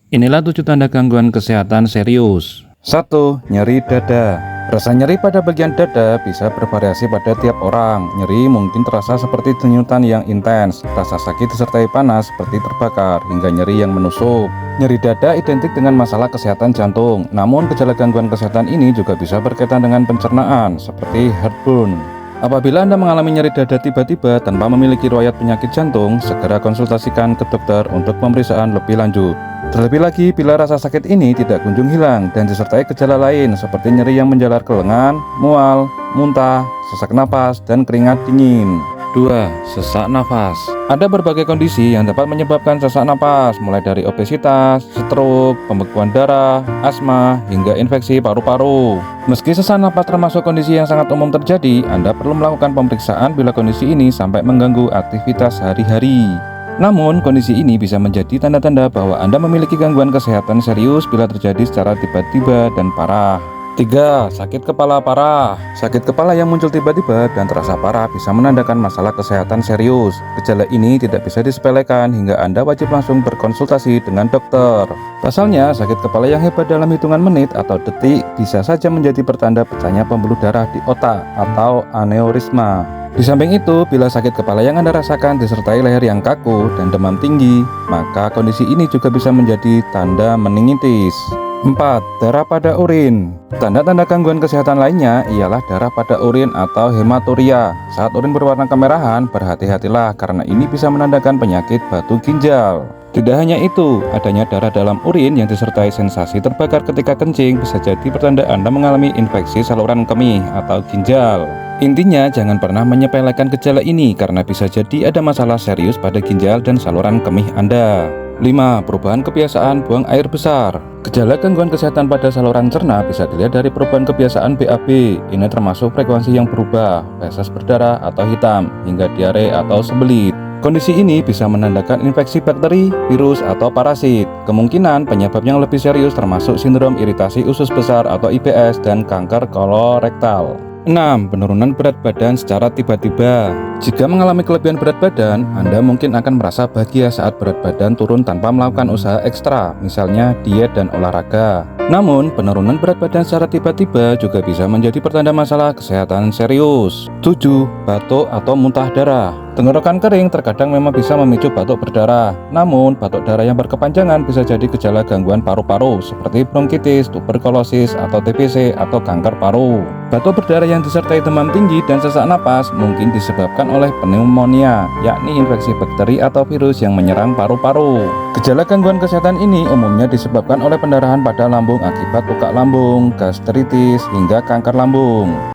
Inilah 7 tanda gangguan kesehatan serius. 1. Nyeri dada. Rasa nyeri pada bagian dada bisa bervariasi pada tiap orang. Nyeri mungkin terasa seperti denyutan yang intens, rasa sakit disertai panas seperti terbakar, hingga nyeri yang menusuk. Nyeri dada identik dengan masalah kesehatan jantung. Namun gejala gangguan kesehatan ini juga bisa berkaitan dengan pencernaan, seperti heartburn. Apabila Anda mengalami nyeri dada tiba-tiba tanpa memiliki riwayat penyakit jantung, segera konsultasikan ke dokter untuk pemeriksaan lebih lanjut. Terlebih lagi bila rasa sakit ini tidak kunjung hilang dan disertai gejala lain seperti nyeri yang menjalar ke lengan, mual, muntah, sesak napas, dan keringat dingin. 2. Sesak nafas. Ada berbagai kondisi yang dapat menyebabkan sesak napas, mulai dari obesitas, stroke, pembekuan darah, asma, hingga infeksi paru-paru. Meski sesak napas termasuk kondisi yang sangat umum terjadi, Anda perlu melakukan pemeriksaan bila kondisi ini sampai mengganggu aktivitas sehari-hari. Namun, kondisi ini bisa menjadi tanda-tanda bahwa Anda memiliki gangguan kesehatan serius bila terjadi secara tiba-tiba dan parah. 3. Sakit kepala parah. Sakit kepala yang muncul tiba-tiba dan terasa parah bisa menandakan masalah kesehatan serius. Gejala ini tidak bisa disepelekan hingga Anda wajib langsung berkonsultasi dengan dokter. Pasalnya, sakit kepala yang hebat dalam hitungan menit atau detik bisa saja menjadi pertanda pecahnya pembuluh darah di otak atau aneurisma. Di samping itu, bila sakit kepala yang Anda rasakan disertai leher yang kaku dan demam tinggi, maka kondisi ini juga bisa menjadi tanda meningitis. 4. Darah pada urin. Tanda-tanda gangguan kesehatan lainnya ialah darah pada urin atau hematuria. Saat urin berwarna kemerahan, berhati-hatilah karena ini bisa menandakan penyakit batu ginjal. Tidak hanya itu, adanya darah dalam urin yang disertai sensasi terbakar ketika kencing bisa jadi pertanda Anda mengalami infeksi saluran kemih atau ginjal. Intinya, jangan pernah menyepelekan gejala ini karena bisa jadi ada masalah serius pada ginjal dan saluran kemih Anda. 5. Perubahan kebiasaan buang air besar. Gejala gangguan kesehatan pada saluran cerna bisa dilihat dari perubahan kebiasaan BAB. Ini termasuk frekuensi yang berubah, feses berdarah atau hitam, hingga diare atau sembelit. Kondisi ini bisa menandakan infeksi bakteri, virus, atau parasit. Kemungkinan penyebab yang lebih serius termasuk sindrom iritasi usus besar atau IBS dan kanker kolorektal. 6. Penurunan berat badan secara tiba-tiba. Jika mengalami kelebihan berat badan, Anda mungkin akan merasa bahagia saat berat badan turun tanpa melakukan usaha ekstra, misalnya diet dan olahraga. Namun, penurunan berat badan secara tiba-tiba juga bisa menjadi pertanda masalah kesehatan serius. 7. Batuk atau muntah darah. Tenggorokan kering terkadang memang bisa memicu batuk berdarah. Namun, batuk darah yang berkepanjangan bisa jadi gejala gangguan paru-paru seperti bronkitis, tuberkulosis, atau TBC atau kanker paru. Batuk berdarah yang disertai demam tinggi dan sesak napas mungkin disebabkan oleh pneumonia, yakni infeksi bakteri atau virus yang menyerang paru-paru. Gejala gangguan kesehatan ini umumnya disebabkan oleh pendarahan pada lambung akibat luka lambung, gastritis, hingga kanker lambung.